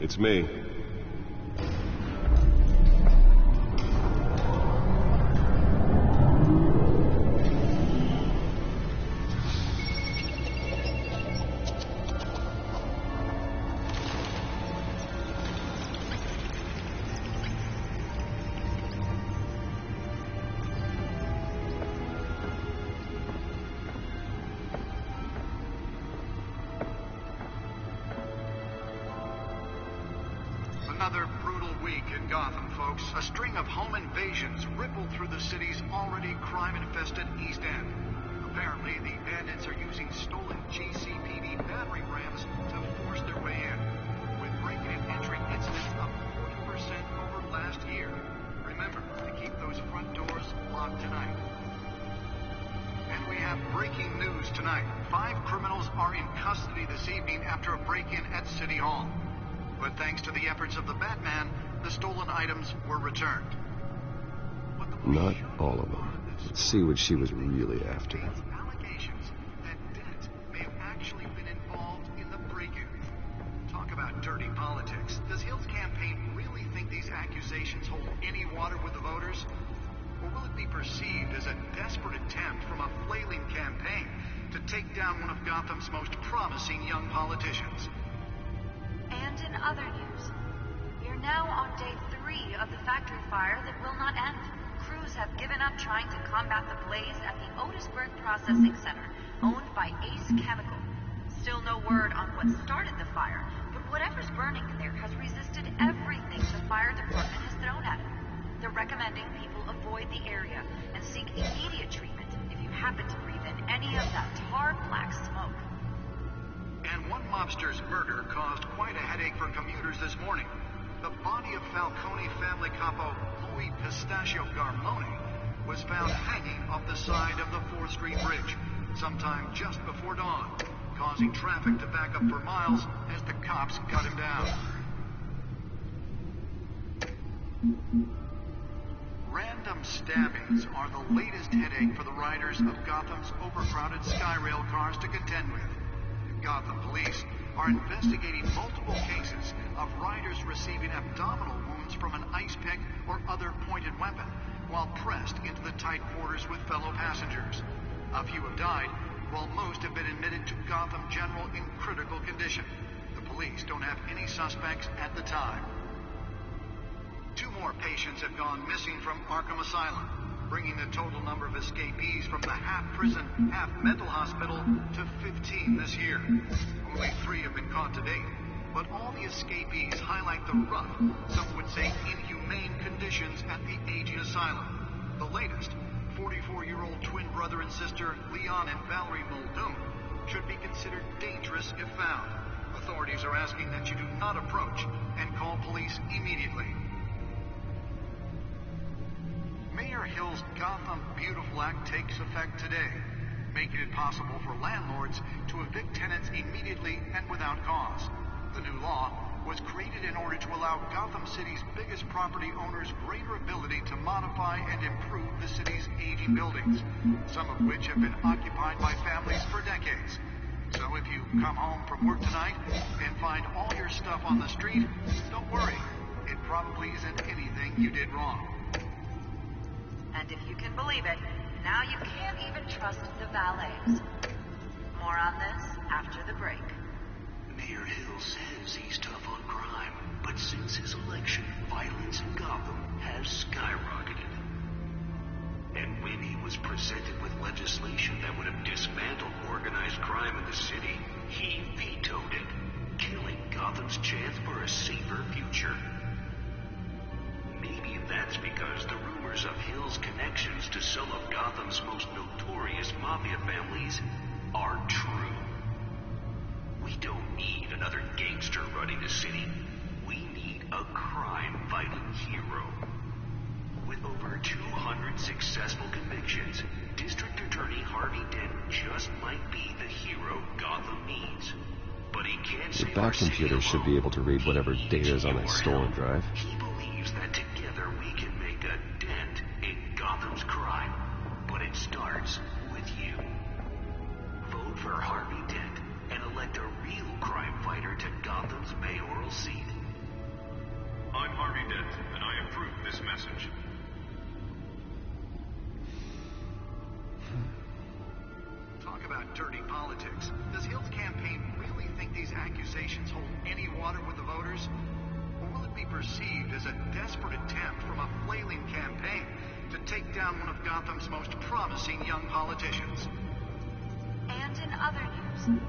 It's me. Another brutal week in Gotham, folks. A string of home invasions rippled through the city's already crime-infested East End. Apparently, the bandits are using stolen GCPD battering rams to force their way in, with break-in and entry incidents up 40% over last year. Remember to keep those front doors locked tonight. And we have breaking news tonight. 5 criminals are in custody this evening after a break-in at City Hall. But thanks to the efforts of the Batman, the stolen items were returned. Not all of them. Let's see what she was really after. Allegations that Dent may have actually been involved in the break-in. Talk about dirty politics. Does Hill's campaign really think these accusations hold any water with the voters? Or will it be perceived as a desperate attempt from a flailing campaign to take down one of Gotham's most promising young politicians? And in other news, we are now on day 3 of the factory fire that will not end. Crews have given up trying to combat the blaze at the Otisburg Processing Center, owned by Ace Chemical. Still no word on what started the fire, but whatever's burning in there has resisted everything the fire department has thrown at it. They're recommending people avoid the area and seek immediate treatment if you happen to breathe in any of that tar black smoke. And one mobster's murder caused quite a headache for commuters this morning. The body of Falcone family capo Louis Pistachio Garmone was found hanging off the side of the 4th Street Bridge sometime just before dawn, causing traffic to back up for miles as the cops cut him down. Random stabbings are the latest headache for the riders of Gotham's overcrowded Skyrail cars to contend with. Gotham police are investigating multiple cases of riders receiving abdominal wounds from an ice pick or other pointed weapon while pressed into the tight quarters with fellow passengers. A few have died, while most have been admitted to Gotham General in critical condition. The police don't have any suspects at the time. 2 more patients have gone missing from Arkham Asylum, bringing the total number of escapees from the half-prison, half-mental hospital to 15 this year. Only 3 have been caught to date, but all the escapees highlight the rough, some would say inhumane conditions at the aging asylum. The latest, 44-year-old twin brother and sister Leon and Valerie Muldoon, should be considered dangerous if found. Authorities are asking that you do not approach and call police immediately. Mayor Hill's Gotham Beautiful Act takes effect today, making it possible for landlords to evict tenants immediately and without cause. The new law was created in order to allow Gotham City's biggest property owners greater ability to modify and improve the city's aging buildings, some of which have been occupied by families for decades. So if you come home from work tonight and find all your stuff on the street, don't worry. It probably isn't anything you did wrong. And if you can believe it, now you can't even trust the valets. More on this after the break. Mayor Hill says he's tough on crime, but since his election, violence in Gotham has skyrocketed. And when he was presented with legislation that would have dismantled organized crime in the city, he vetoed it, killing Gotham's chance for a safer future. Maybe that's because the rumors of Hill's connections to some of Gotham's most notorious mafia families are true. We don't need another gangster running the city. We need a crime-fighting hero. With over 200 successful convictions, District Attorney Harvey Dent just might be the hero Gotham needs. But he can't The back computer should be able to read whatever data is on that stolen drive. He believes that together we can make a dent in Gotham's crime. But it starts with you. Vote for Harvey Dent and elect a real crime fighter to Gotham's mayoral seat. water with the voters? Or will it be perceived as a desperate attempt from a flailing campaign to take down one of Gotham's most promising young politicians? And in other news,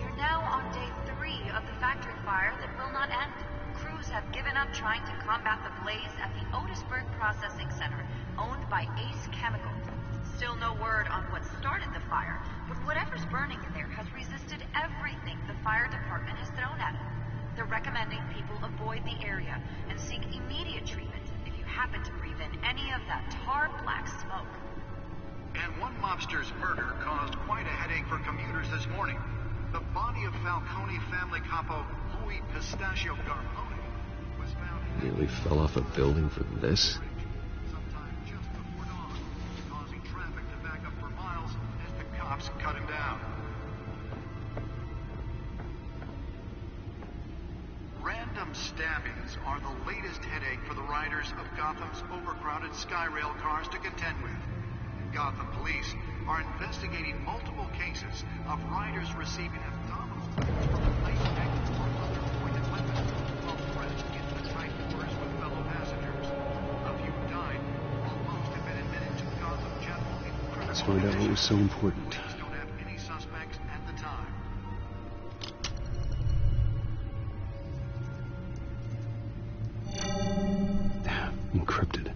we're now on day 3 of the factory fire that will not end. Crews have given up trying to combat the blaze at the Otisburg Processing Center, owned by Ace Chemical. Still no word on what started the fire, but whatever's burning in there has resisted everything the fire department has thrown at it. They're recommending people avoid the area and seek immediate treatment if you happen to breathe in any of that tar black smoke. And one mobster's murder caused quite a headache for commuters this morning. The body of Falcone family capo Louis Pistachio Garpone was found... Nearly fell off a building for this? Sometime just before dawn, causing traffic to back up for miles as the cops cut him down. Random stabbings are the latest headache for the riders of Gotham's overcrowded Skyrail cars to contend with. Gotham police are investigating multiple cases of riders receiving abdominal wounds from an ice pick or other pointed weapons while pressed into the tight quarters with fellow passengers. A few died, while most have been admitted to Gotham General in critical Let's find out what was so important. Police don't have any suspects at the time. Encrypted.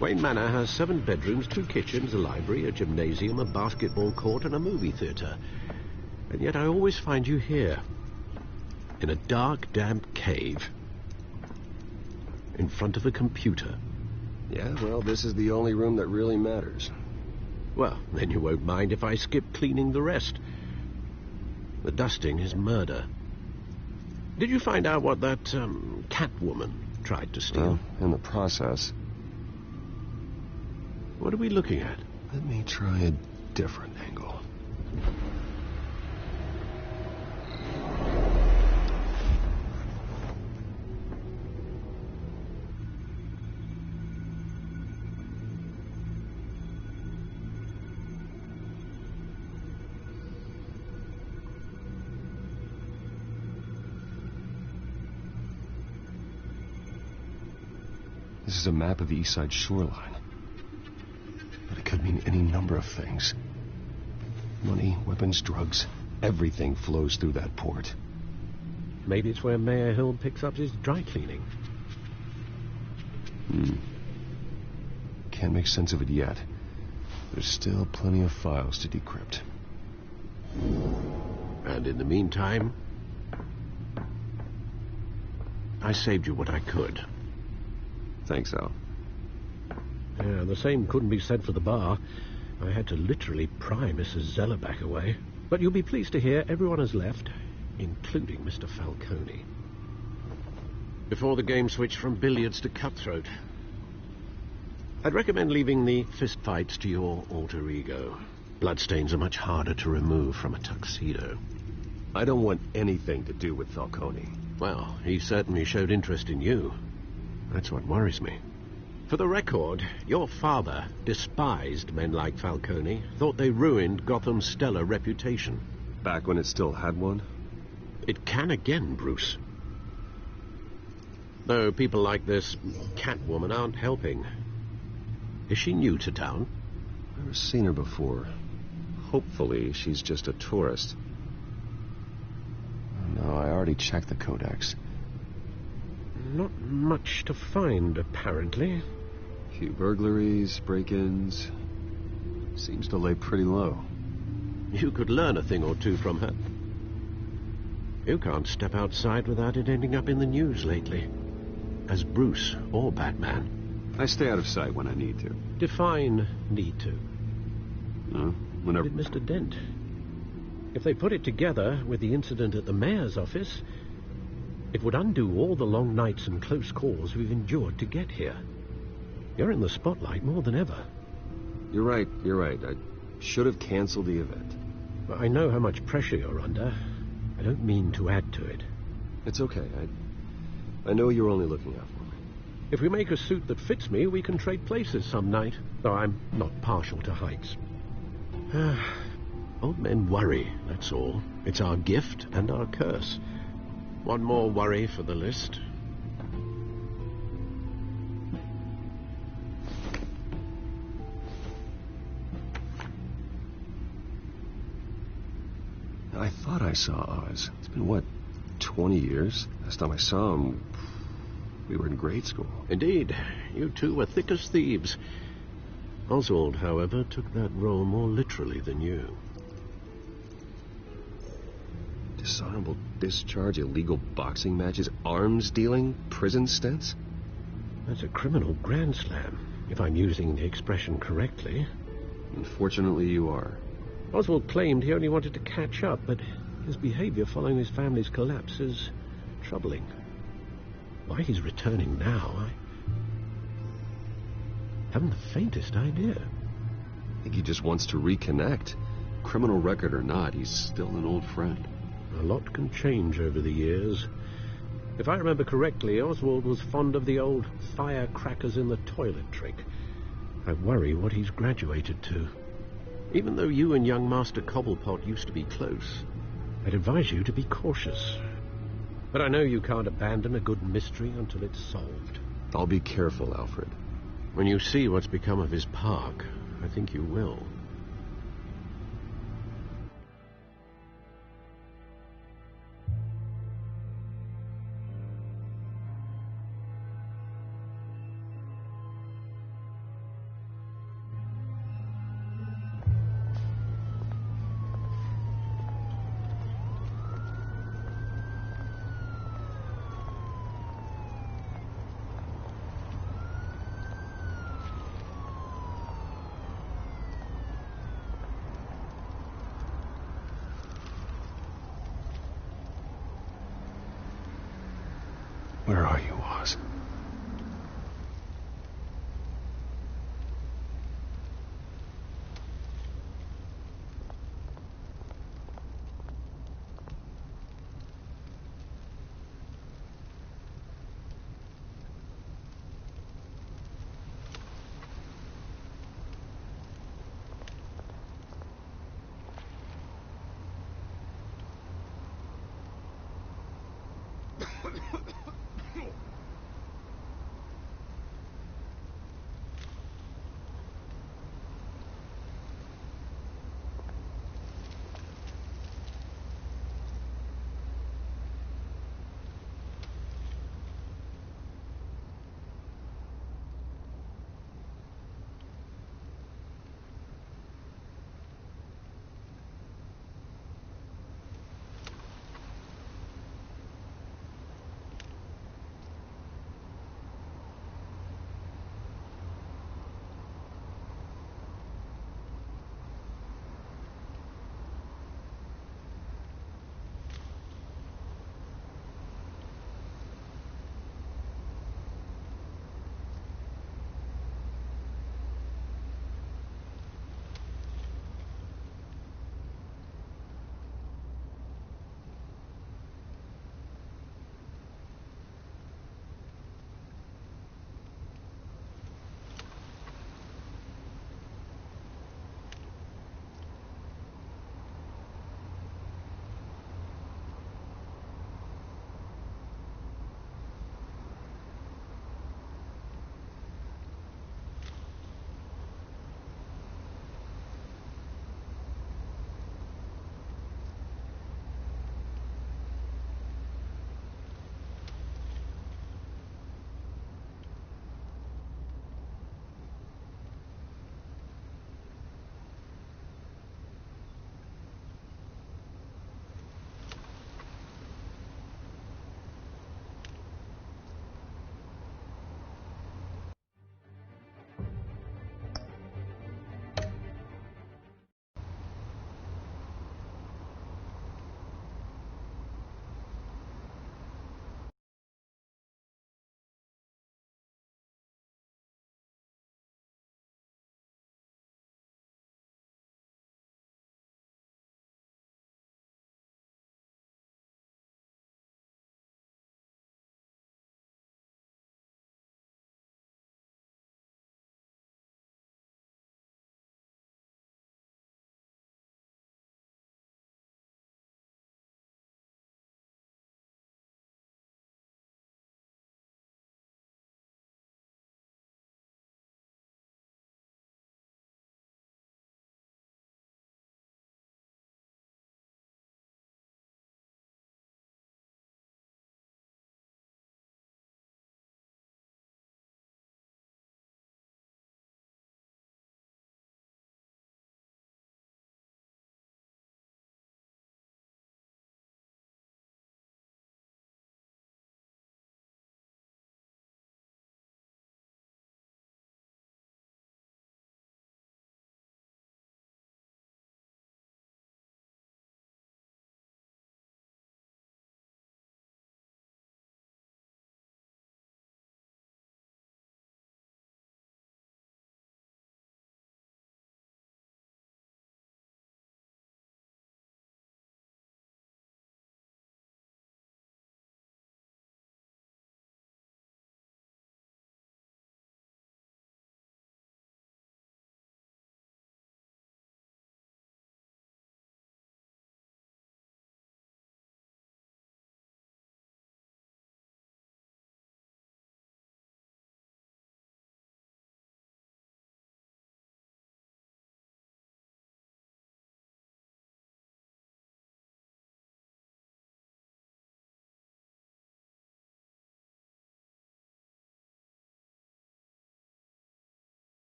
Wayne Manor has 7 bedrooms, 2 kitchens, a library, a gymnasium, a basketball court, and a movie theatre. And yet I always find you here, in a dark, damp cave, in front of a computer. Yeah, well, this is the only room that really matters. Well, then you won't mind if I skip cleaning the rest. The dusting is murder. Did you find out what that, Catwoman tried to steal? Well, in the process. What are we looking at? Let me try a different angle. This is a map of the East Side shoreline. But it could mean any number of things. Money, weapons, drugs, everything flows through that port. Maybe it's where Mayor Hill picks up his dry cleaning. Can't make sense of it yet. There's still plenty of files to decrypt. And in the meantime, I saved you what I could. Thanks, Al. Yeah, the same couldn't be said for the bar. I had to literally pry Mrs. Zellerback away. But you'll be pleased to hear everyone has left, including Mr. Falcone. Before the game switched from billiards to cutthroat. I'd recommend leaving the fistfights to your alter ego. Bloodstains are much harder to remove from a tuxedo. I don't want anything to do with Falcone. Well, he certainly showed interest in you. That's what worries me. For the record, your father despised men like Falcone, thought they ruined Gotham's stellar reputation. Back when it still had one? It can again, Bruce. Though people like this Catwoman aren't helping. Is she new to town? Never seen her before. Hopefully she's just a tourist. No, I already checked the codex. Not much to find, apparently. Few burglaries, break-ins. Seems to lay pretty low. You could learn a thing or two from her. You can't step outside without it ending up in the news lately. As Bruce or Batman. I stay out of sight when I need to. Define need to. No, whenever... Did Mr. Dent? If they put it together with the incident at the mayor's office, it would undo all the long nights and close calls we've endured to get here. You're in the spotlight more than ever. You're right. I should have canceled the event. But I know how much pressure you're under. I don't mean to add to it. It's okay. I know you're only looking out for me. If we make a suit that fits me, we can trade places some night. Though I'm not partial to heights. Old men worry, that's all. It's our gift and our curse. One more worry for the list. I thought I saw Oz. It's been, what, 20 years? Last time I saw him, we were in grade school. Indeed, you two were thick as thieves. Oswald, however, took that role more literally than you. Dishonorable discharge, illegal boxing matches, arms dealing, prison stints? That's a criminal grand slam, if I'm using the expression correctly. Unfortunately, you are. Oswald claimed he only wanted to catch up, but his behavior following his family's collapse is troubling. Why he's returning now, I haven't the faintest idea. I think he just wants to reconnect. Criminal record or not, he's still an old friend. A lot can change over the years. If I remember correctly, Oswald was fond of the old firecrackers in the toilet trick. I worry what he's graduated to. Even though you and young Master Cobblepot used to be close, I'd advise you to be cautious. But I know you can't abandon a good mystery until it's solved. I'll be careful, Alfred. When you see what's become of his park, I think you will. Where are you, Oz?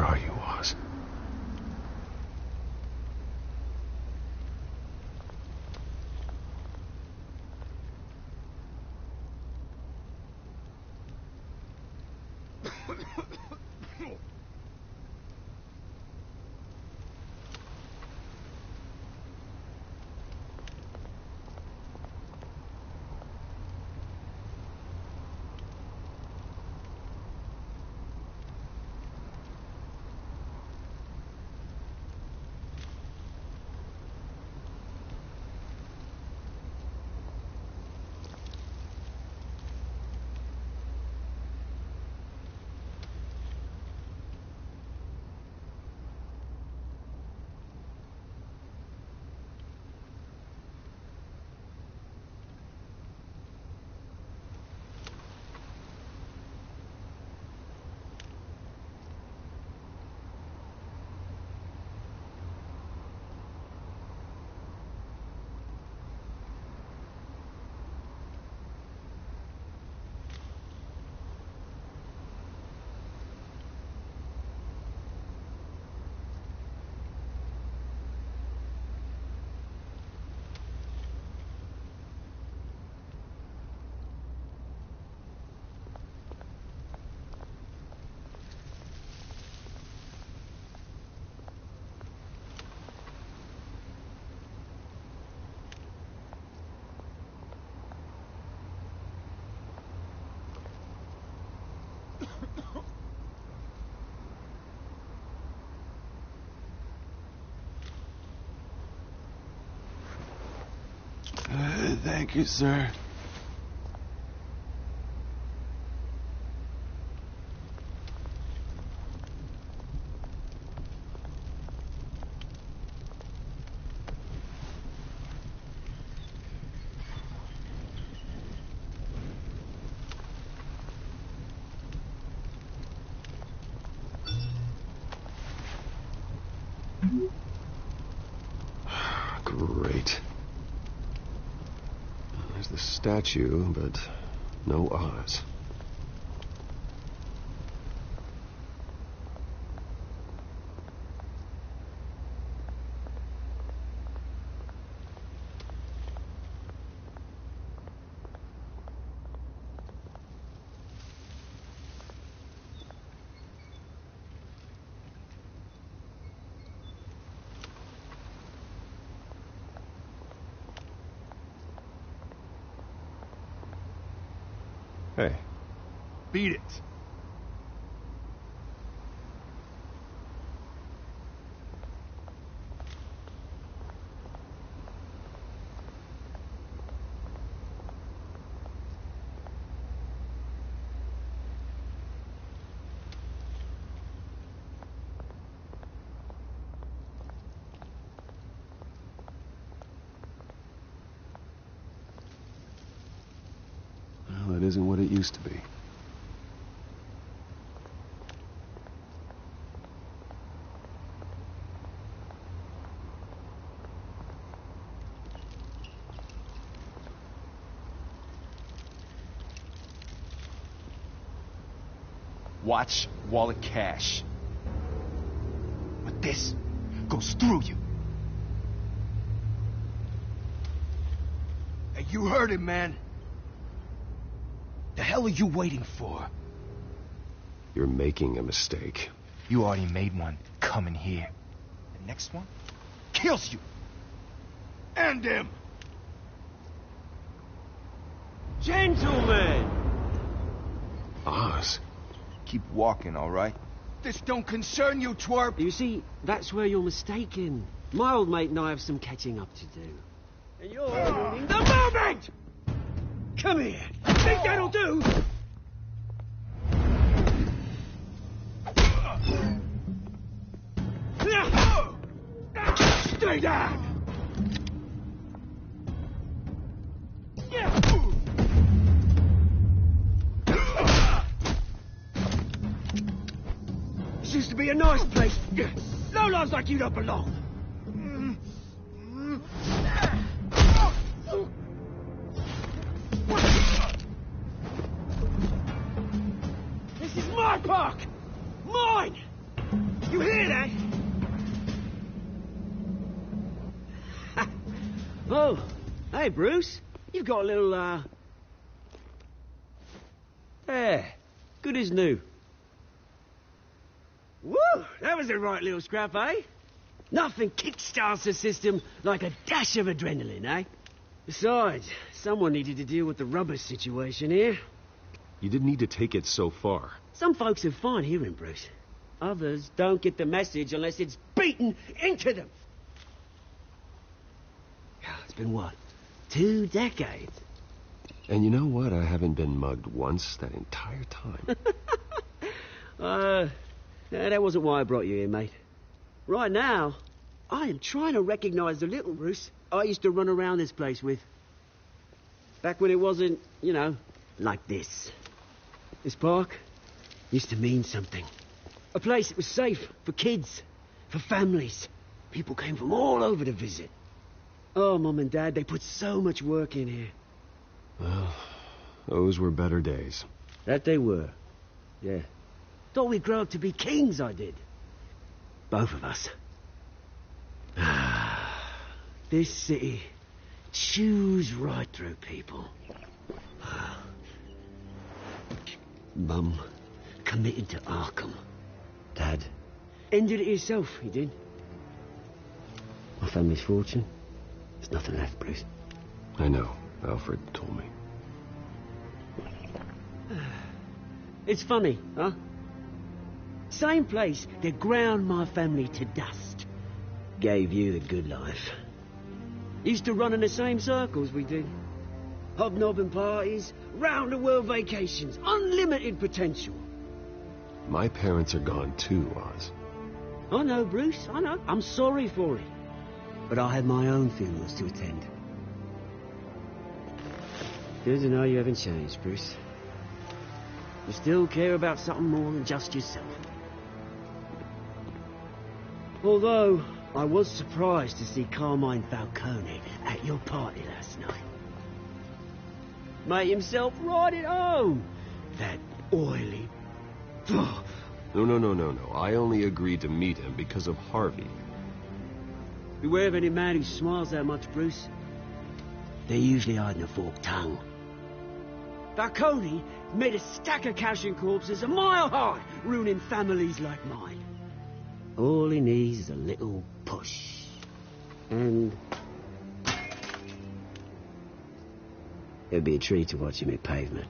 Where are you, Oz? Thank you, sir. Great. There's the statue, but no Oz. Hey. Beat it. Well, it isn't what it used to be. Watch wallet cash. But this goes through you. Hey, you heard it, man. The hell are you waiting for? You're making a mistake. You already made one coming here. The next one kills you. And him. Gentlemen! Oz? Keep walking, all right? This don't concern you, twerp. You see, that's where you're mistaken. My old mate and I have some catching up to do. And you're ruining the moment! Come here. Think that'll do? Stay down! This used to be a nice place. Lowlifes like you don't belong. This is my park! Mine! Oh, hey, Bruce. You've got a little, Yeah, good as new. Woo! That was a right little scrap, eh? Nothing kickstarts the system like a dash of adrenaline, eh? Besides, someone needed to deal with the rubber situation here. You didn't need to take it so far. Some folks have fine hearing, Bruce. Others don't get the message unless it's beaten into them. It's been, what, 2 decades? And you know what? I haven't been mugged once that entire time. That wasn't why I brought you here, mate. Right now, I am trying to recognize the little Bruce I used to run around this place with. Back when it wasn't, you know, like this. This park used to mean something. A place that was safe for kids, for families. People came from all over to visit. Oh, Mum and Dad, they put so much work in here. Well, those were better days. That they were. Yeah. Thought we'd grow up to be kings, I did. Both of us. This city chews right through people. Mum committed to Arkham. Dad ended it himself, he did. My family's fortune. There's nothing left, Bruce. I know. Alfred told me. It's funny, huh? Same place that ground my family to dust gave you the good life. Used to run in the same circles we did. Hobnobbing parties, round-the-world vacations, unlimited potential. My parents are gone too, Oz. I know, Bruce, I know. I'm sorry for it. But I had my own funerals to attend. Good to know you haven't changed, Bruce. You still care about something more than just yourself. Although, I was surprised to see Carmine Falcone at your party last night. Made himself right at home. That oily... No. I only agreed to meet him because of Harvey. Beware of any man who smiles that much, Bruce. They're usually hiding a forked tongue. Falcone made a stack of cashing corpses a mile high, ruining families like mine. All he needs is a little push. And... it'd be a treat to watch him hit pavement.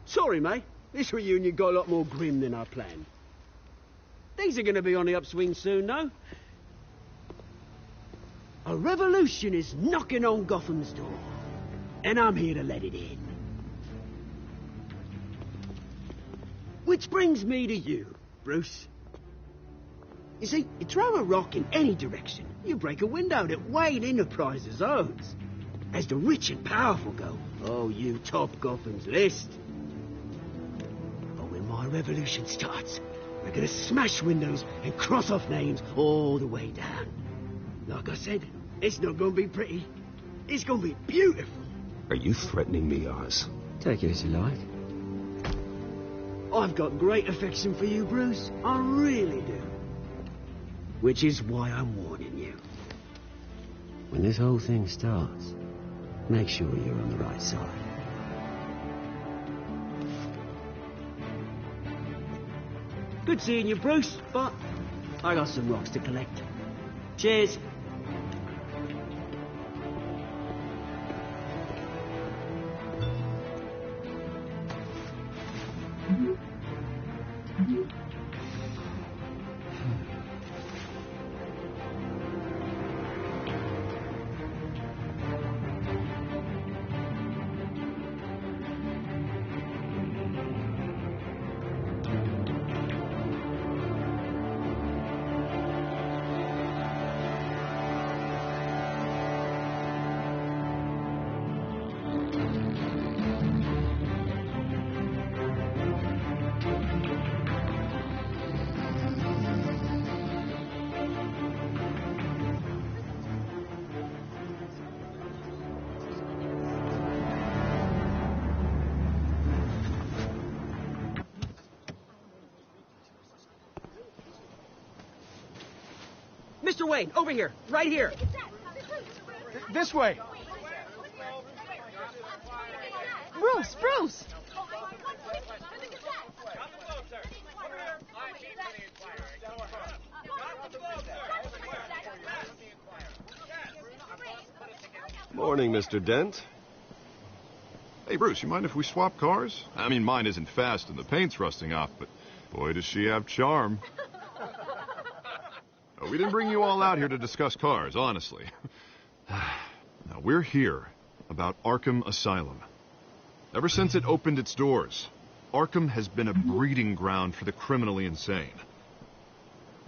Sorry, mate. This reunion got a lot more grim than I planned. Things are going to be on the upswing soon, though. A revolution is knocking on Gotham's door. And I'm here to let it in. Which brings me to you, Bruce. You see, you throw a rock in any direction, you break a window that Wayne Enterprises owns. As the rich and powerful go, oh, you top Gotham's list. But when my revolution starts, we're gonna smash windows and cross off names all the way down. Like I said, it's not gonna be pretty. It's gonna be beautiful. Are you threatening me, Oz? Take it as you like. I've got great affection for you, Bruce. I really do. Which is why I'm warning you. When this whole thing starts, make sure you're on the right side. Good seeing you, Bruce, but I got some rocks to collect. Cheers. Mr. Wayne, over here. Right here. This way. Bruce! Morning, Mr. Dent. Hey, Bruce, you mind if we swap cars? I mean, mine isn't fast and the paint's rusting off, but boy, does she have charm. We didn't bring you all out here to discuss cars, honestly. Now, we're here about Arkham Asylum. Ever since it opened its doors, Arkham has been a breeding ground for the criminally insane.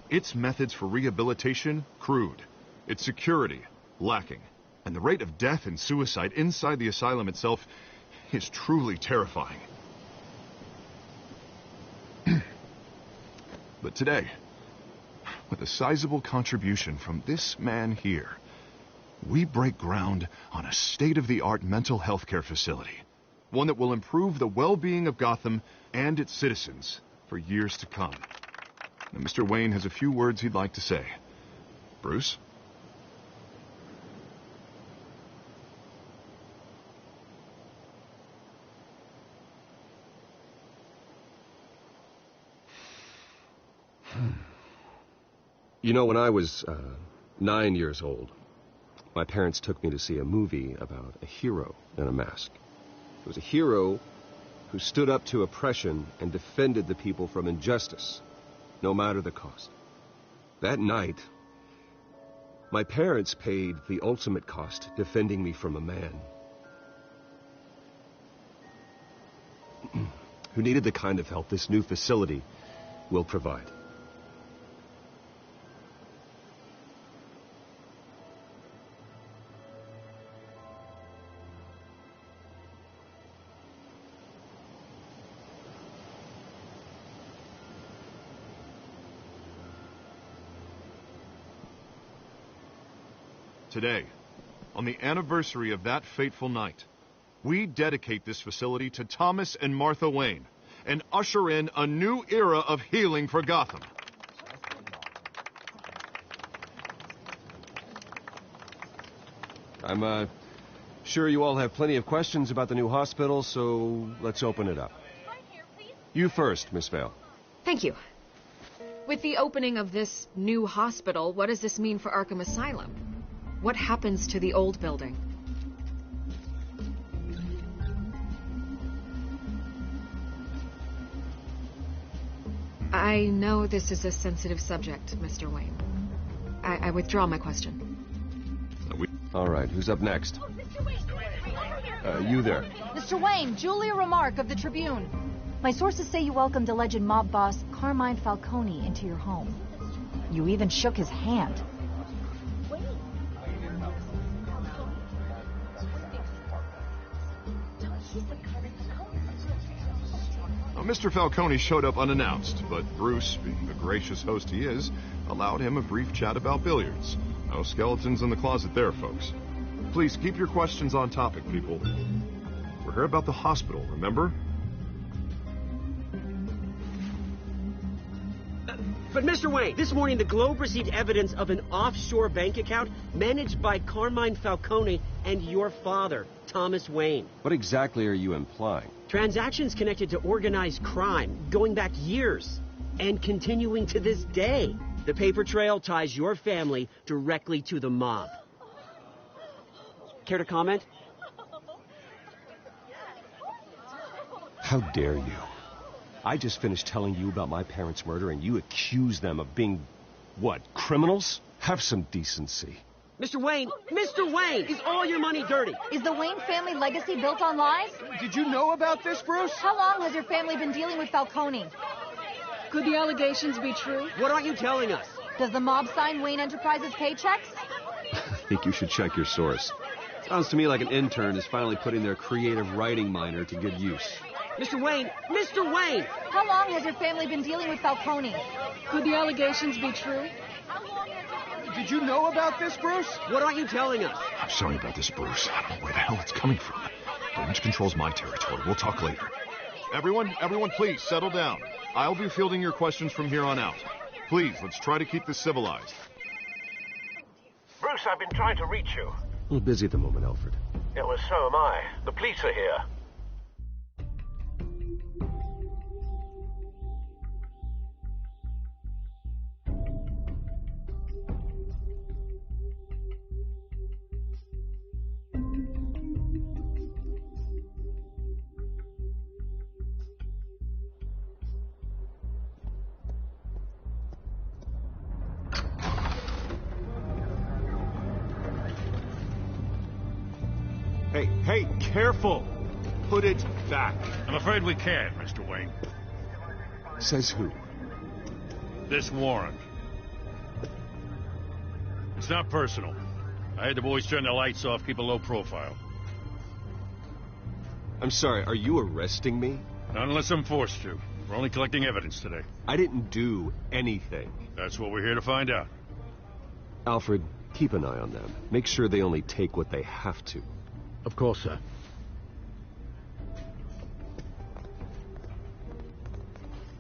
Its methods for rehabilitation, crude. Its security, lacking. And the rate of death and suicide inside the asylum itself is truly terrifying. But today, with a sizable contribution from this man here, we break ground on a state-of-the-art mental health care facility. One that will improve the well-being of Gotham and its citizens for years to come. Now, Mr. Wayne has a few words he'd like to say. Bruce? You know, when I was 9 years old, my parents took me to see a movie about a hero in a mask. It was a hero who stood up to oppression and defended the people from injustice, no matter the cost. That night, my parents paid the ultimate cost defending me from a man who needed the kind of help this new facility will provide. Today, on the anniversary of that fateful night, we dedicate this facility to Thomas and Martha Wayne and usher in a new era of healing for Gotham. I'm sure you all have plenty of questions about the new hospital, so let's open it up. You first, Miss Vale. Thank you. With the opening of this new hospital, what does this mean for Arkham Asylum? What happens to the old building? I know this is a sensitive subject, Mr. Wayne. I withdraw my question. All right, who's up next? You there. Mr. Wayne, Julia Remark of the Tribune. My sources say you welcomed alleged mob boss Carmine Falcone into your home. You even shook his hand. Mr. Falcone showed up unannounced, but Bruce, being the gracious host he is, allowed him a brief chat about billiards. No skeletons in the closet there, folks. Please keep your questions on topic, people. We're here about the hospital, remember? But Mr. Wayne, this morning the Globe received evidence of an offshore bank account managed by Carmine Falcone and your father, Thomas Wayne. What exactly are you implying? Transactions connected to organized crime, going back years, and continuing to this day. The paper trail ties your family directly to the mob. Care to comment? How dare you? I just finished telling you about my parents' murder, and you accuse them of being, what, criminals? Have some decency. Mr. Wayne, is all your money dirty? Is the Wayne family legacy built on lies? Did you know about this, Bruce? How long has your family been dealing with Falcone? Could the allegations be true? What aren't you telling us? Does the mob sign Wayne Enterprises paychecks? I think you should check your source. Sounds to me like an intern is finally putting their creative writing minor to good use. Mr. Wayne! How long has your family been dealing with Falcone? Could the allegations be true? Did you know about this, Bruce? What aren't you telling us? I'm sorry about this, Bruce. I don't know where the hell it's coming from. Damage control's my territory. We'll talk later. Everyone, please, settle down. I'll be fielding your questions from here on out. Please, let's try to keep this civilized. Bruce, I've been trying to reach you. A little busy at the moment, Alfred. Yeah, well, so am I. The police are here. Hey, careful! Put it back. I'm afraid we can't, Mr. Wayne. Says who? This warrant. It's not personal. I had the boys turn the lights off, keep a low profile. I'm sorry, are you arresting me? Not unless I'm forced to. We're only collecting evidence today. I didn't do anything. That's what we're here to find out. Alfred, keep an eye on them. Make sure they only take what they have to. Of course, sir.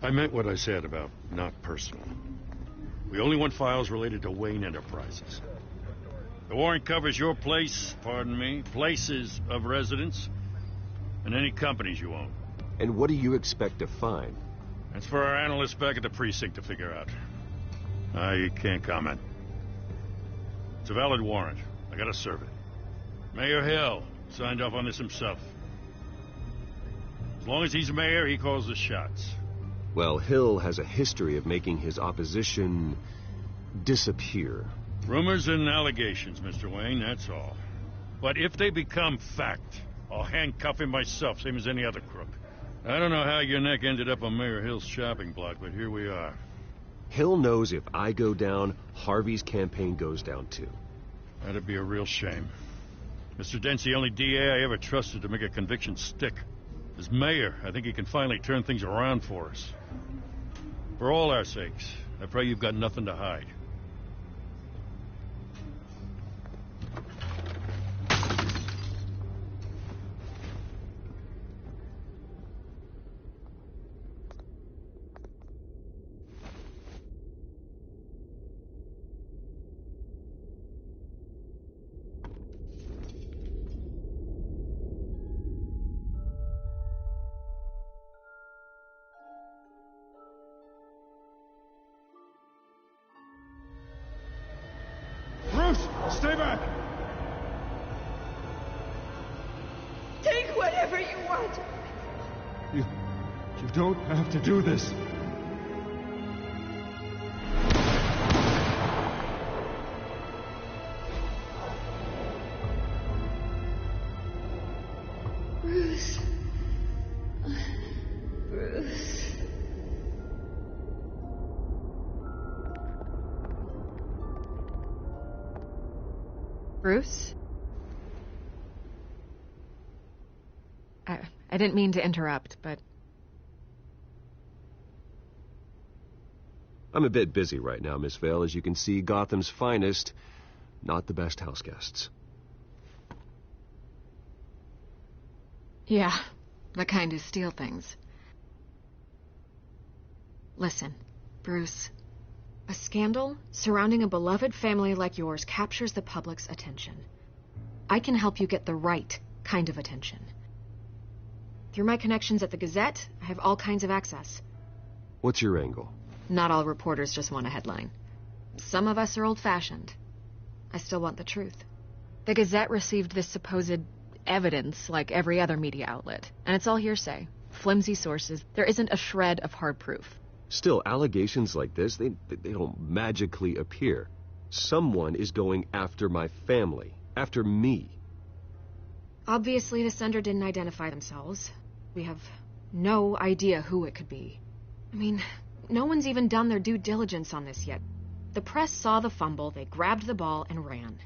I meant what I said about not personal. We only want files related to Wayne Enterprises. The warrant covers your place, pardon me, places of residence, and any companies you own. And what do you expect to find? That's for our analysts back at the precinct to figure out. I can't comment. It's a valid warrant. I gotta serve it. Mayor Hill signed off on this himself. As long as he's mayor, he calls the shots. Well, Hill has a history of making his opposition disappear. Rumors and allegations, Mr. Wayne, that's all. But if they become fact, I'll handcuff him myself, same as any other crook. I don't know how your neck ended up on Mayor Hill's shopping block, but here we are. Hill knows if I go down, Harvey's campaign goes down too. That'd be a real shame. Mr. Dent's the only DA I ever trusted to make a conviction stick. As mayor, I think he can finally turn things around for us. For all our sakes, I pray you've got nothing to hide. Stay back! Take whatever you want. You don't have to do this. Bruce. Bruce. Bruce? I didn't mean to interrupt, but... I'm a bit busy right now, Miss Vale. As you can see, Gotham's finest, not the best house guests. Yeah, the kind who steal things. Listen, Bruce. A scandal surrounding a beloved family like yours captures the public's attention. I can help you get the right kind of attention. Through my connections at the Gazette, I have all kinds of access. What's your angle? Not all reporters just want a headline. Some of us are old-fashioned. I still want the truth. The Gazette received this supposed evidence like every other media outlet, and it's all hearsay. Flimsy sources. There isn't a shred of hard proof. Still, allegations like this, they don't magically appear. Someone is going after my family, after me. Obviously, the sender didn't identify themselves. We have no idea who it could be. I mean, no one's even done their due diligence on this yet. The press saw the fumble, they grabbed the ball and ran.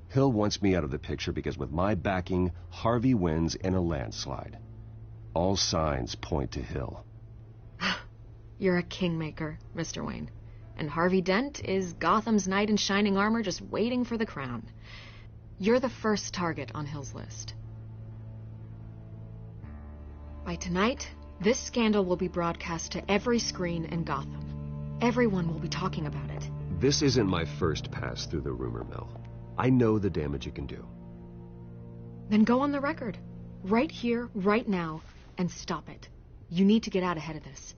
Hill wants me out of the picture because with my backing, Harvey wins in a landslide. All signs point to Hill. You're a kingmaker, Mr. Wayne. And Harvey Dent is Gotham's knight in shining armor just waiting for the crown. You're the first target on Hill's list. By tonight, this scandal will be broadcast to every screen in Gotham. Everyone will be talking about it. This isn't my first pass through the rumor mill. I know the damage it can do. Then go on the record. Right here, right now, and stop it. You need to get out ahead of this.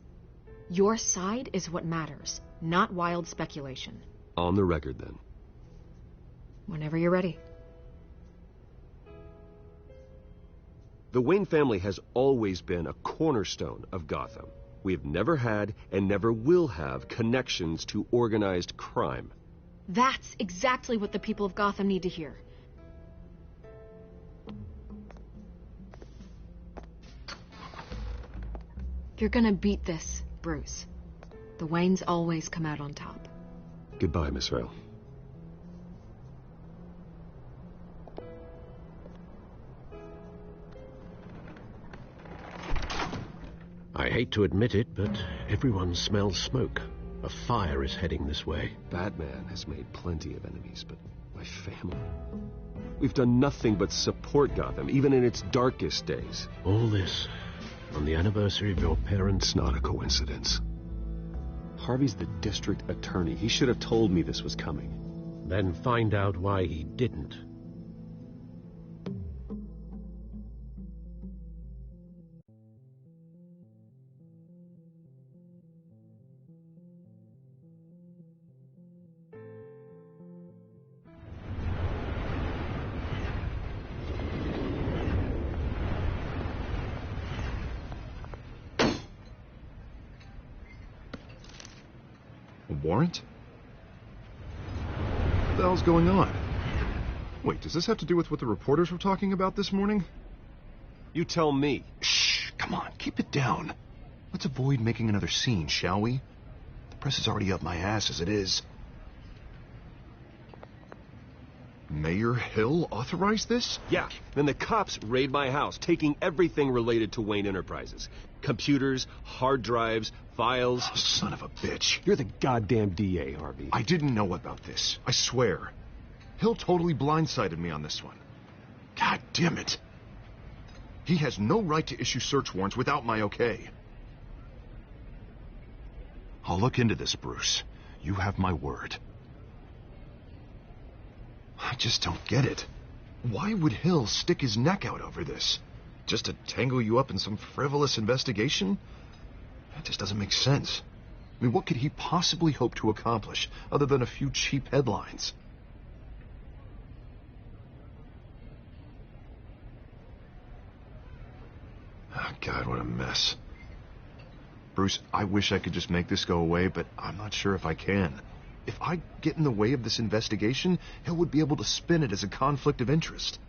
Your side is what matters, not wild speculation. On the record, then. Whenever you're ready. The Wayne family has always been a cornerstone of Gotham. We have never had and never will have connections to organized crime. That's exactly what the people of Gotham need to hear. You're gonna beat this, Bruce. The Waynes always come out on top. Goodbye, Miss Rail. I hate to admit it, but everyone smells smoke. A fire is heading this way. Batman has made plenty of enemies, but my family... We've done nothing but support Gotham, even in its darkest days. All this on the anniversary of your parents'... It's not a coincidence. Harvey's the district attorney. He should have told me this was coming. Then find out why he didn't. Warrant? What the hell's going on? Wait, does this have to do with what the reporters were talking about this morning? You tell me. Shh, come on, keep it down. Let's avoid making another scene, shall we? The press is already up my ass as it is. Mayor Hill authorized this? Yeah, then the cops raid my house, taking everything related to Wayne Enterprises. Computers, hard drives, files. Oh, son of a bitch. You're the goddamn DA, Harvey. I didn't know about this, I swear. Hill totally blindsided me on this one. God damn it. He has no right to issue search warrants without my okay. I'll look into this, Bruce. You have my word. I just don't get it. Why would Hill stick his neck out over this? Just to tangle you up in some frivolous investigation? That just doesn't make sense. I mean, what could he possibly hope to accomplish other than a few cheap headlines? Oh, God, what a mess. Bruce, I wish I could just make this go away, but I'm not sure if I can. If I get in the way of this investigation, Hill would be able to spin it as a conflict of interest.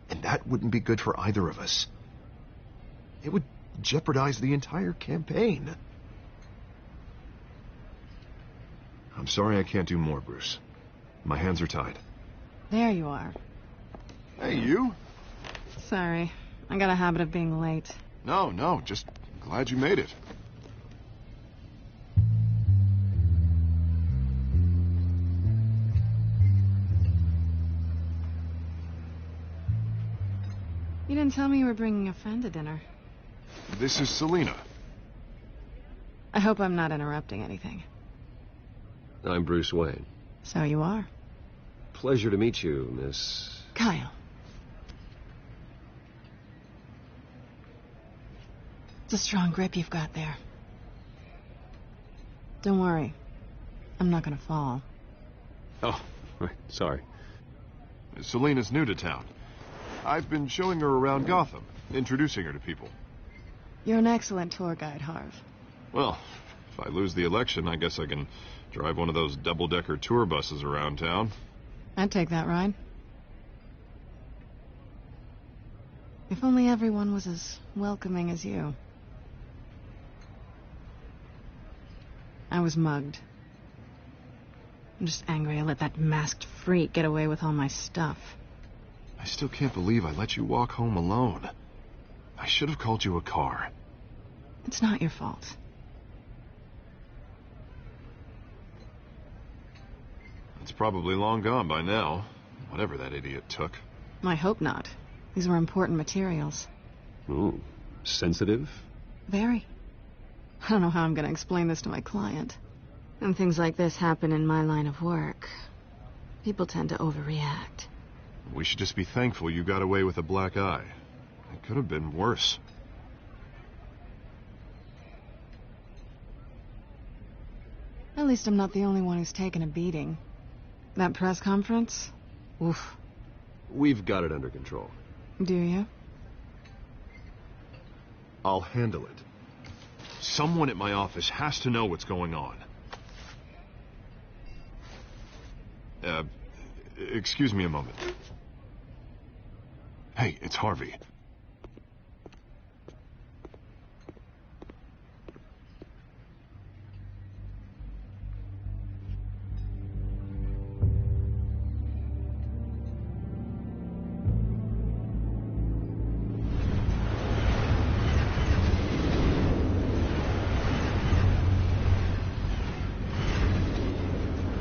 And that wouldn't be good for either of us. It would jeopardize the entire campaign. I'm sorry I can't do more, Bruce. My hands are tied. There you are. Hey, you? Sorry. I got a habit of being late. No, just glad you made it. You didn't tell me you were bringing a friend to dinner. This is Selina. I hope I'm not interrupting anything. I'm Bruce Wayne. So you are. Pleasure to meet you, Miss... Kyle. It's a strong grip you've got there. Don't worry. I'm not gonna fall. Oh, right, sorry. Selina's new to town. I've been showing her around Gotham, introducing her to people. You're an excellent tour guide, Harv. Well, if I lose the election, I guess I can drive one of those double-decker tour buses around town. I'd take that ride. If only everyone was as welcoming as you. I was mugged. I'm just angry I let that masked freak get away with all my stuff. I still can't believe I let you walk home alone. I should have called you a car. It's not your fault. It's probably long gone by now, whatever that idiot took. I hope not. These were important materials. Ooh, sensitive? Very. I don't know how I'm going to explain this to my client. When things like this happen in my line of work, people tend to overreact. We should just be thankful you got away with a black eye. It could have been worse. At least I'm not the only one who's taken a beating. That press conference? Oof. We've got it under control. Do you? I'll handle it. Someone at my office has to know what's going on. Excuse me a moment. Hey, it's Harvey.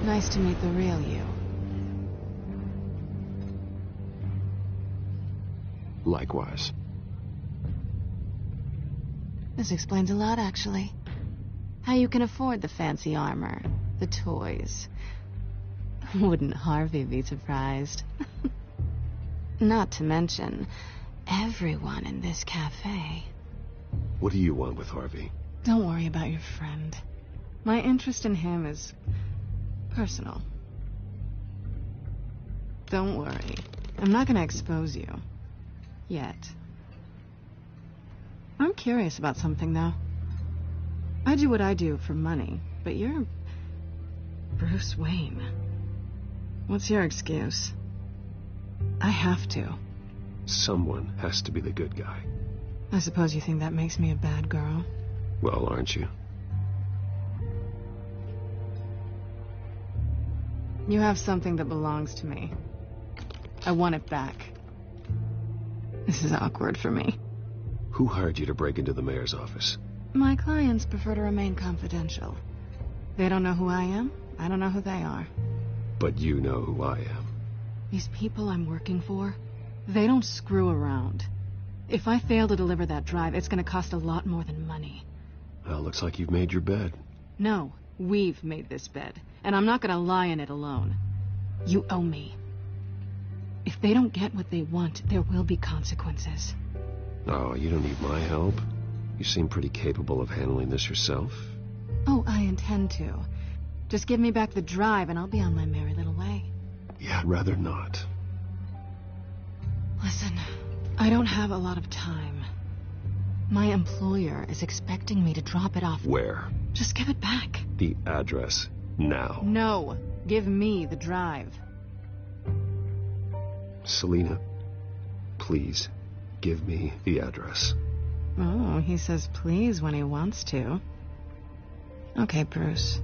Nice to meet the real you. Likewise. This explains a lot, actually. How you can afford the fancy armor, the toys. Wouldn't Harvey be surprised? Not to mention, everyone in this cafe. What do you want with Harvey? Don't worry about your friend. My interest in him is personal. Don't worry. I'm not gonna expose you. Yet. I'm curious about something, though. I do what I do for money, but you're Bruce Wayne. What's your excuse? I have to. Someone has to be the good guy. I suppose you think that makes me a bad girl? Well, aren't you? You have something that belongs to me. I want it back. This is awkward for me. Who hired you to break into the mayor's office? My clients prefer to remain confidential. They don't know who I am. I don't know who they are. But you know who I am. These people I'm working for, they don't screw around. If I fail to deliver that drive, it's going to cost a lot more than money. Well, looks like you've made your bed. No, we've made this bed, and I'm not going to lie in it alone. You owe me. If they don't get what they want, there will be consequences. Oh, you don't need my help. You seem pretty capable of handling this yourself. Oh, I intend to. Just give me back the drive and I'll be on my merry little way. Yeah, I'd rather not. Listen, I don't have a lot of time. My employer is expecting me to drop it off. Where? Just give it back. The address, now. No, give me the drive. Selina, please, give me the address. Oh, he says please when he wants to. Okay, Bruce.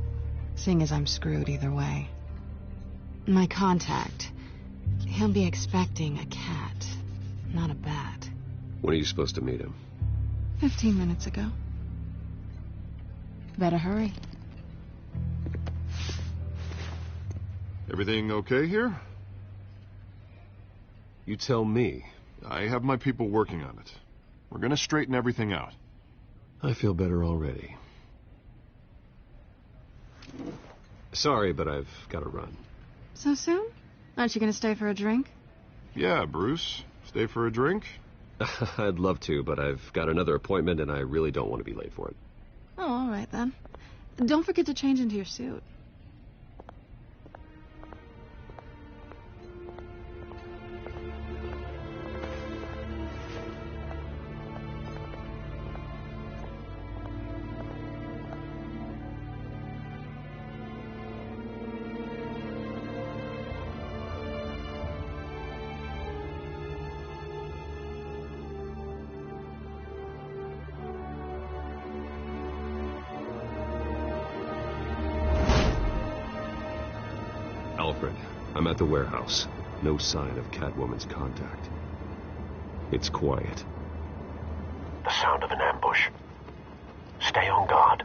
Seeing as I'm screwed either way. My contact, he'll be expecting a cat, not a bat. When are you supposed to meet him? 15 minutes ago. Better hurry. Everything okay here? You tell me. I have my people working on it. We're gonna straighten everything out. I feel better already. Sorry, but I've got to run. So soon? Aren't you going to stay for a drink? Yeah, Bruce. Stay for a drink? I'd love to, but I've got another appointment and I really don't want to be late for it. Oh, all right then. Don't forget to change into your suit. Alfred, I'm at the warehouse. No sign of Catwoman's contact. It's quiet. The sound of an ambush. Stay on guard.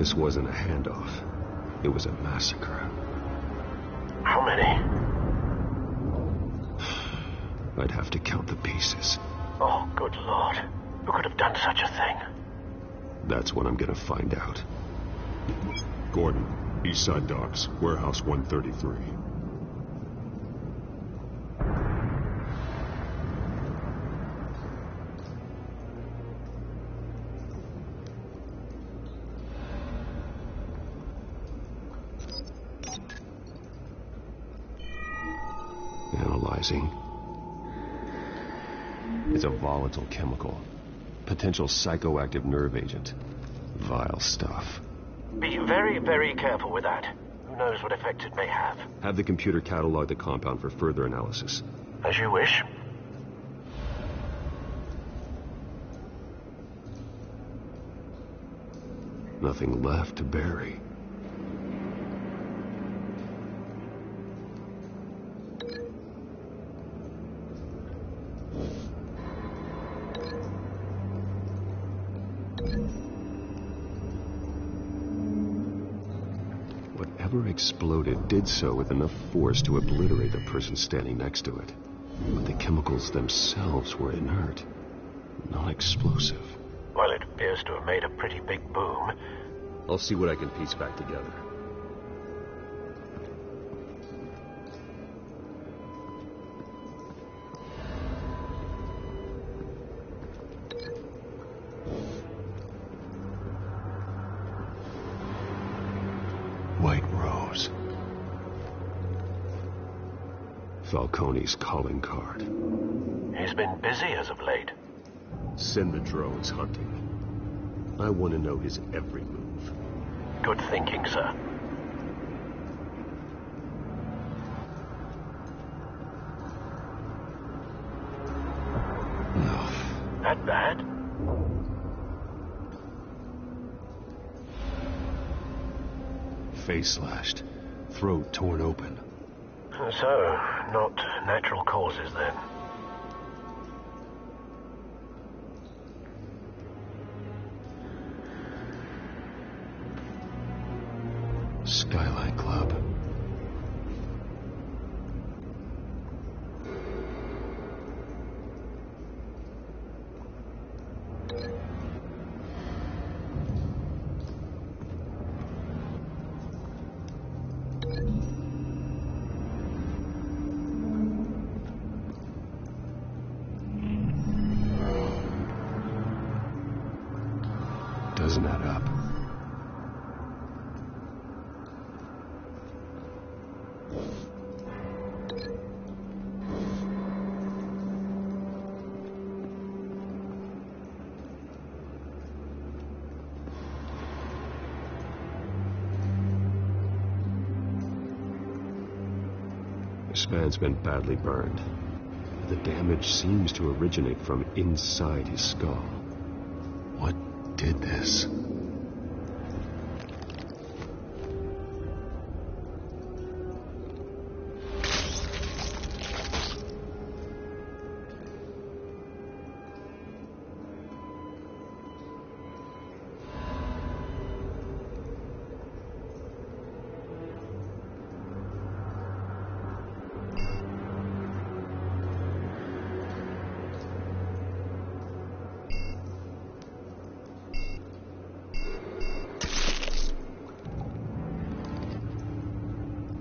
This wasn't a handoff. It was a massacre. How many? I'd have to count the pieces. Oh, good Lord. Who could have done such a thing? That's what I'm gonna find out. Gordon, Eastside Docks, Warehouse 133. Analyzing. It's a volatile chemical. Potential psychoactive nerve agent. Vile stuff. Be very, very careful with that. Who knows what effect it may have. Have the computer catalog the compound for further analysis. As you wish. Nothing left to bury. Whatever exploded did so with enough force to obliterate the person standing next to it. But the chemicals themselves were inert, non-explosive. Well, it appears to have made a pretty big boom. I'll see what I can piece back together. White Rose. Falcone's calling card. He's been busy as of late. Send the drones hunting. I want to know his every move. Good thinking, sir. No. That bad? Face slashed. Throat torn open. So, not natural causes then. Skyline Club. Doesn't add up. This man's been badly burned. The damage seems to originate from inside his skull. What did this?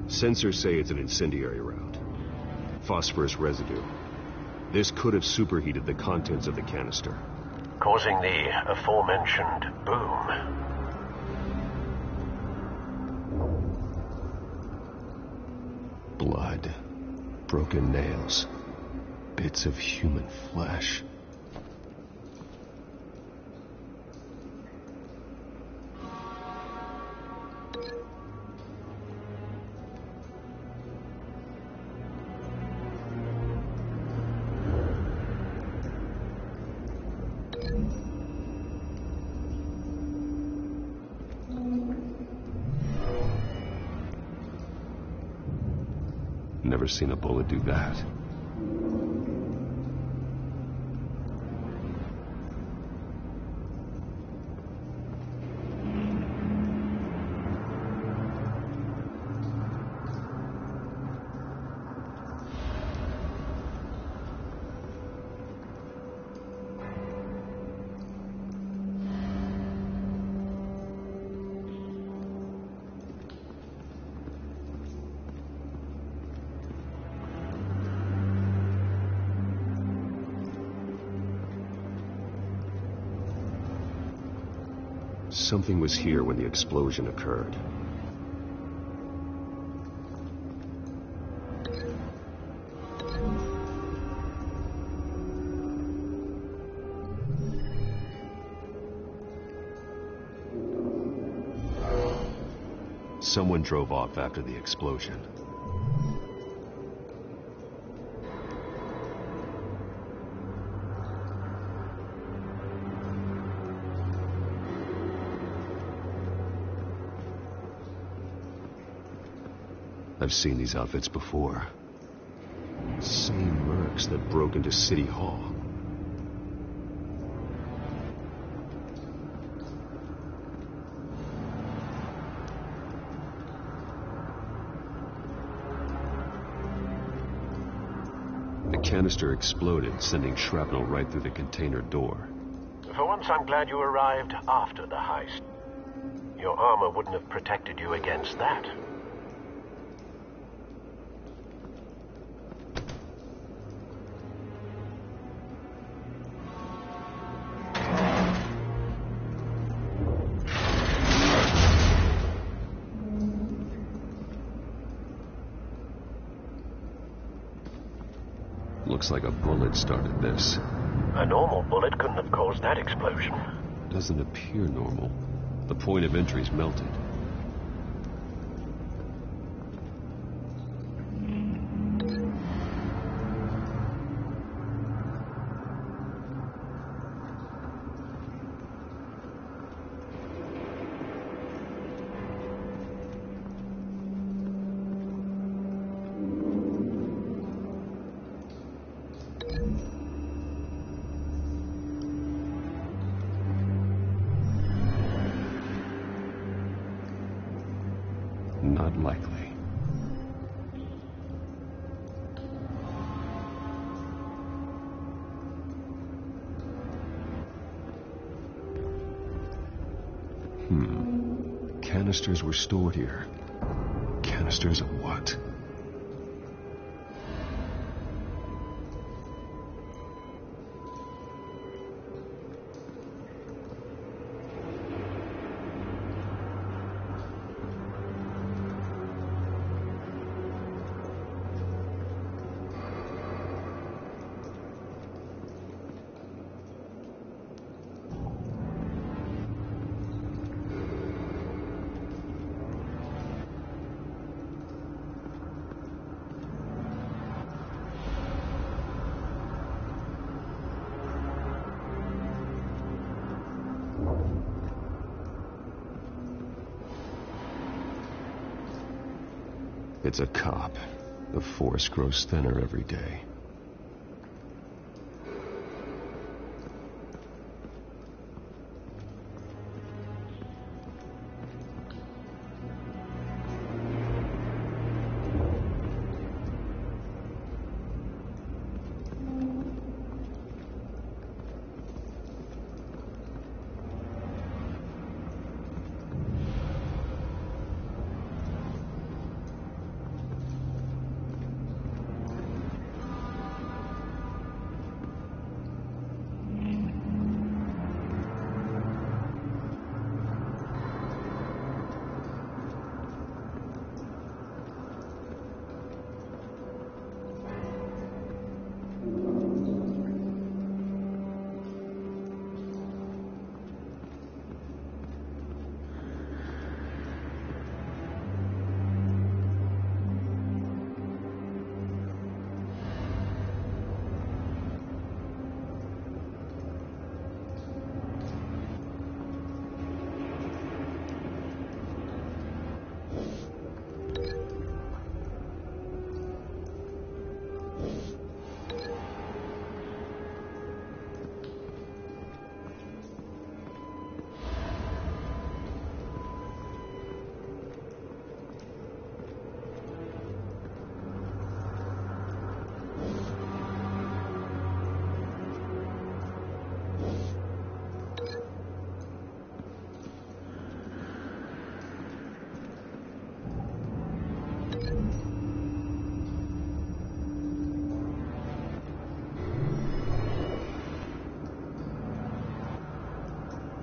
Sensors say it's an incendiary route. Phosphorus residue. This could have superheated the contents of the canister, Causing the aforementioned boom. Blood. Broken nails. Bits of human flesh. Never seen a bullet do that. something was here when the explosion occurred. Someone drove off after the explosion. I've seen these outfits before. Same mercs that broke into City Hall. The canister exploded, sending shrapnel right through the container door. For once, I'm glad you arrived after the heist. Your armor wouldn't have protected you against that. Looks like a bullet started this. A normal bullet couldn't have caused that explosion. Doesn't appear normal. The point of entry's melted. Not likely. Canisters were stored here. Canisters of what? It's a cop. The force grows thinner every day.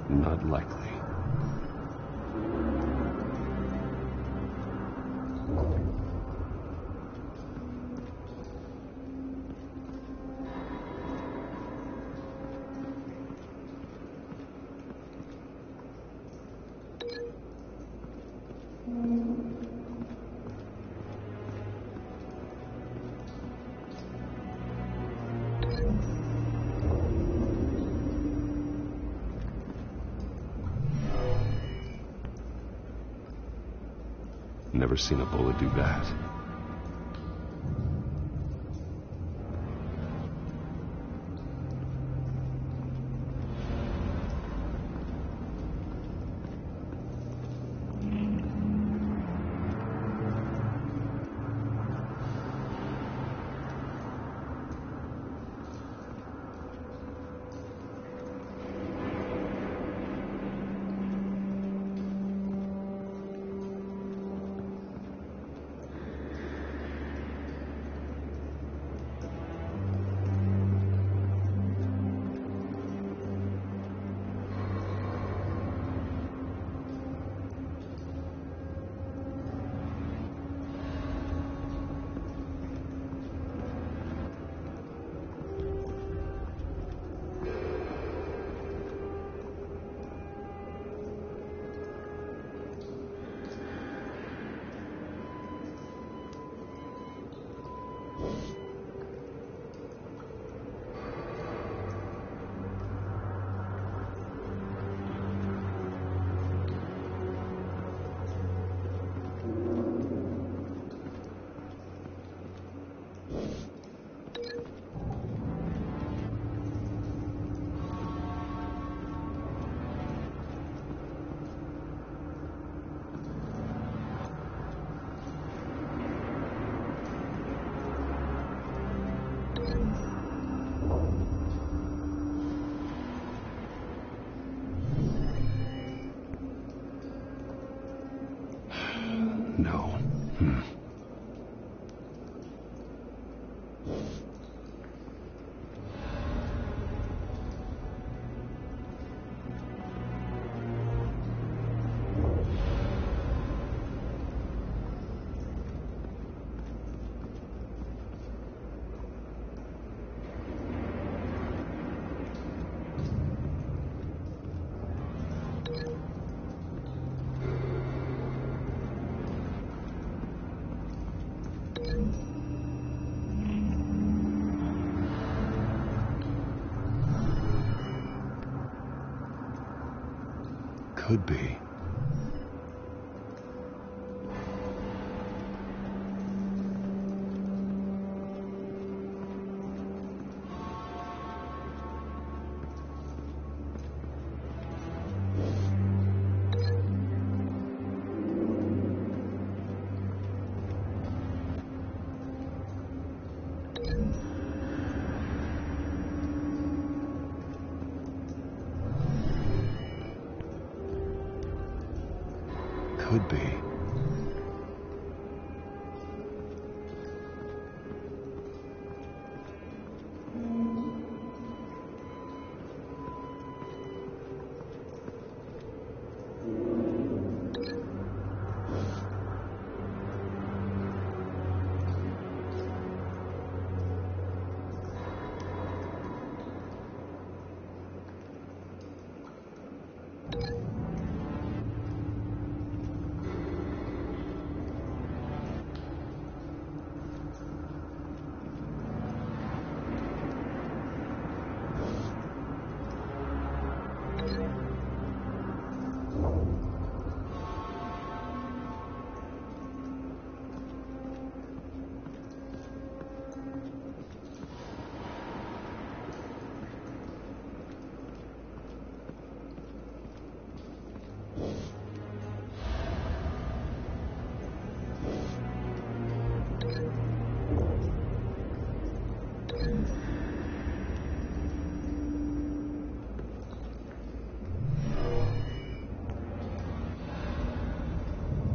Not likely. Never seen a bullet do that. No. Could be. Could be.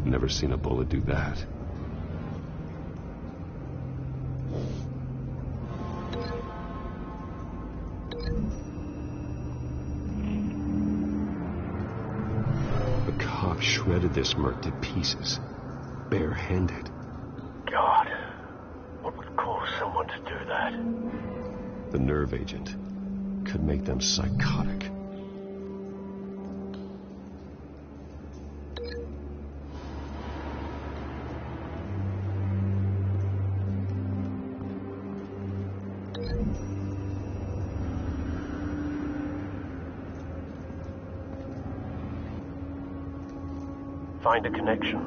Never seen a bullet do that. The cop shredded this merc to pieces, barehanded. God, what would cause someone to do that? The nerve agent could make them psychotic. Find a connection.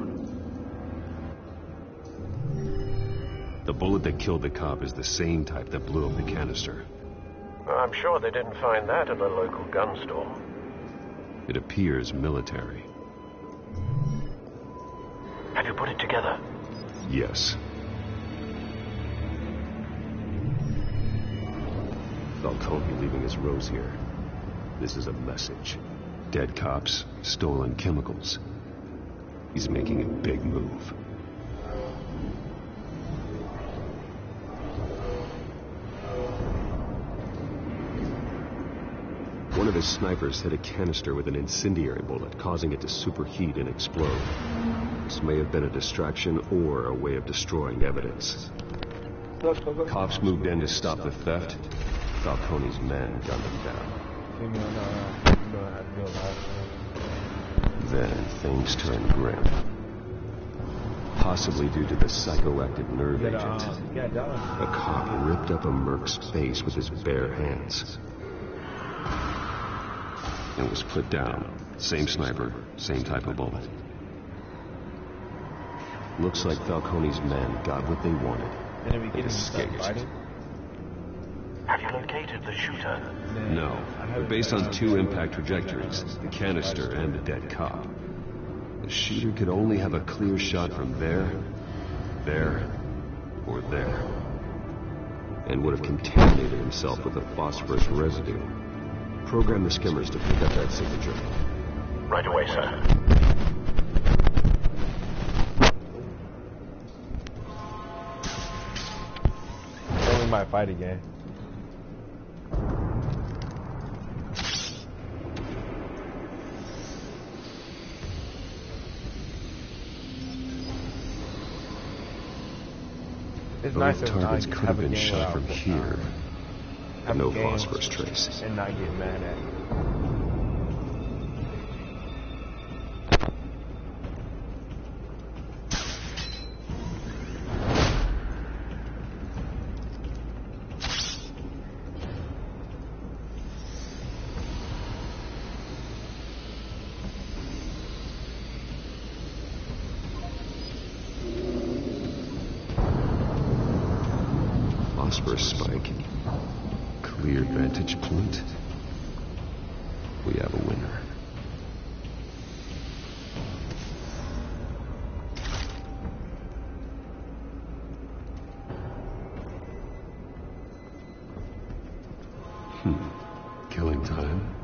The bullet that killed the cop is the same type that blew up the canister. I'm sure they didn't find that in a local gun store. It appears military. Have you put it together? Yes. Falcone leaving his rose here. This is a message. Dead cops, stolen chemicals. He's making a big move. One of his snipers hit a canister with an incendiary bullet, causing it to superheat and explode. This may have been a distraction or a way of destroying evidence. Cops moved in to stop the theft. Falcone's men gunned them down. Then things turned grim. Possibly due to the psychoactive nerve agent. A cop ripped up a merc's face with his bare hands. And was put down. Same sniper, same type of bullet. Looks like Falcone's men got what they wanted. They escaped. Have you located the shooter? No, but based on 2 impact trajectories, the canister and the dead cop, the shooter could only have a clear shot from there, or there, and would have contaminated himself with the phosphorus residue. Program the skimmers to pick up that signature. Right away, sir. Then we might fight again. It's nice Both targets could have been shot from here. No phosphorus trace. And not get mad at it. Phosphorus spike. Clear vantage point. We have a winner. Killing time.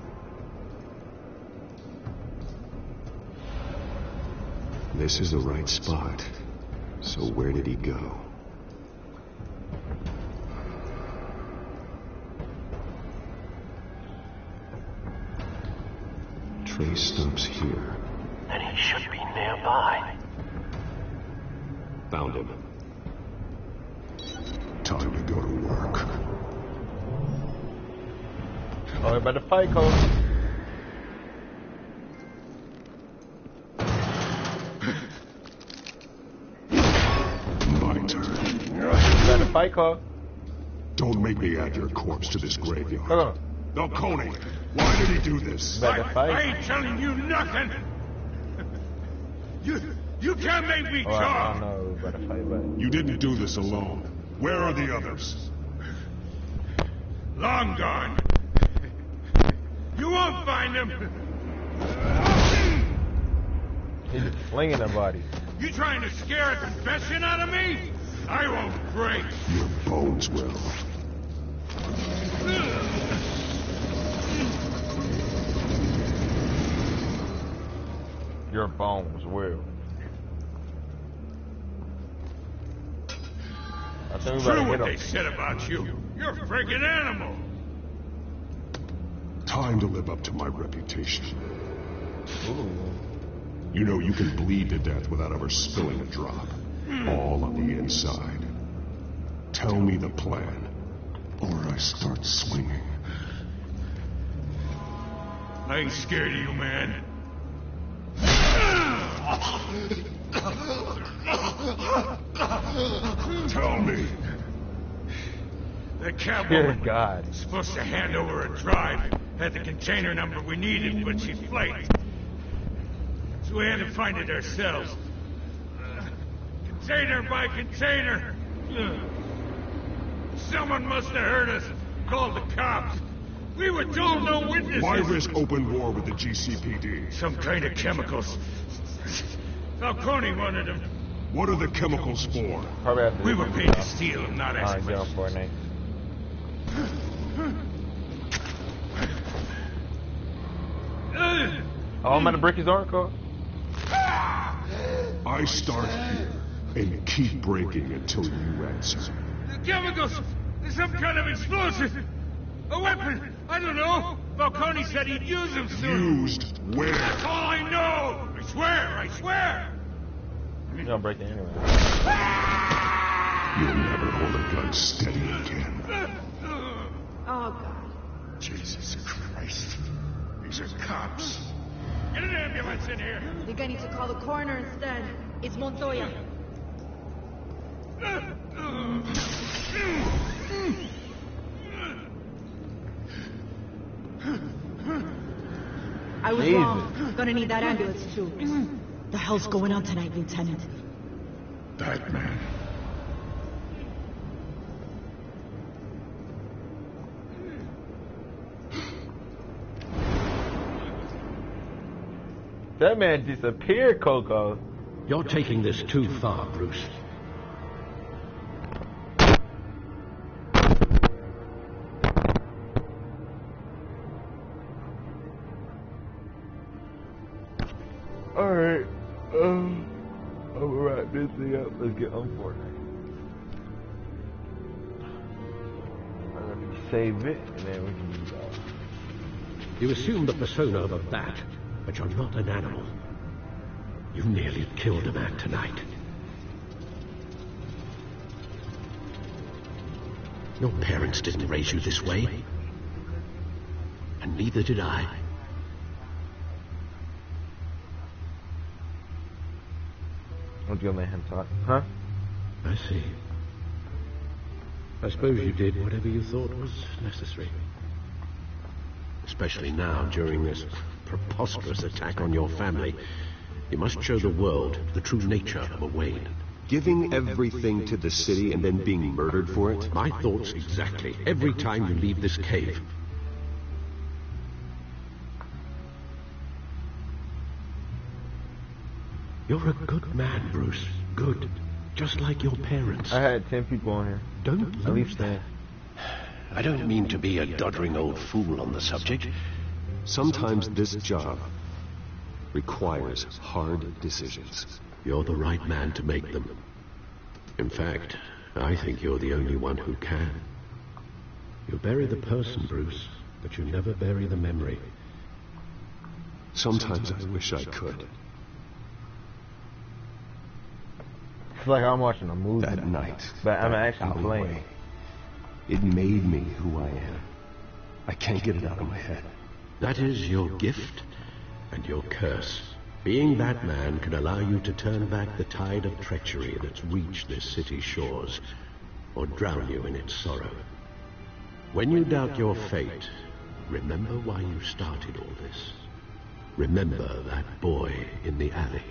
This is the right spot. So where did he go? Trace stops here. Then he should be nearby. Found him. Time to go to work. Oh, we better fight, Cole. My turn. Better fight, Cole. Don't make me add your corpse to this graveyard. Come on. Falcone, why did he do this? Better fight. I ain't telling you nothing. You can't make me talk. I know, better fight, but You didn't do this alone. Where are the others? Long gone. You won't find them. he's flinging the body. You trying to scare a confession out of me? I won't break. Your bones will. Your bones will. I think we True better what hit they him. said about you. You're a friggin' animal. Time to live up to my reputation. Ooh. You know you can bleed to death without ever spilling a drop. All on the inside. Tell me the plan, or I start swinging. I ain't scared of you, man. Tell me. The Dear cavalry God. was supposed to hand over a drive. Had the container number we needed, but she flaked. So we had to find it ourselves. Container by container. Someone must have heard us. Called the cops. We were told no witnesses. Why risk open war with the GCPD? Some kind of chemicals. Falcone wanted them. What are the chemicals for? We were paid to steal them, not ask Fortnite. Oh, I'm gonna break his arm, car. I start here and keep breaking until you answer. The chemicals! There's some kind of explosive! A weapon! I don't know! Falcone said he'd use them soon! Used where? That's all I know! I swear! I swear! You're gonna break it anyway. You'll never hold a gun steady again. Oh, God. Jesus Christ. These are cops. Get an ambulance in here! I think I need to call the coroner instead. It's Montoya. I was wrong. Gonna need that ambulance, too. The hell's going on tonight, Lieutenant? Batman. That man disappeared, Coco. You're taking this too far, Bruce. Alright, I'm gonna wrap this thing up. Let's get on Fortnite. Let me save it, and then we can do that. You assume the persona of a bat, but you're not an animal. You nearly killed a man tonight. Your parents didn't raise you this way. And neither did I. Don't you let him talk, huh? I see. I suppose you did whatever you thought was necessary. Especially now, during this preposterous attack on your family. You must show the world the true nature of a Wayne. Giving everything to the city and then being murdered for it? My thoughts exactly. Every time you leave this cave. You're a good man, Bruce. Good. Just like your parents. I had 10 people on here. Don't lose that. I don't mean to be a doddering old fool on the subject. Sometimes this job requires hard decisions. You're the right man to make them. In fact, I think you're the only one who can. You bury the person, Bruce, but you never bury the memory. Sometimes I wish I could. It's like I'm watching a movie. That night, but I'm actually playing. It made me who I am. I can't get it out of my head. That is your gift and your curse. Being Batman can allow you to turn back the tide of treachery that's reached this city's shores, or drown you in its sorrow. When you doubt your fate, remember why you started all this. Remember that boy in the alley.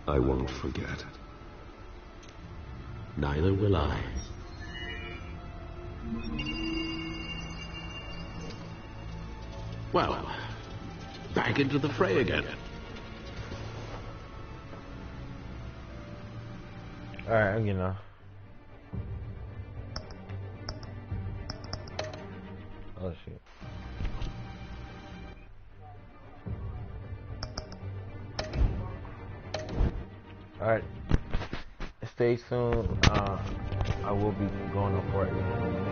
I won't forget. Neither will I. Well, back into the fray again. Alright, I'm getting off. Oh shit. Alright. Stay tuned. I will be going on Fortnite.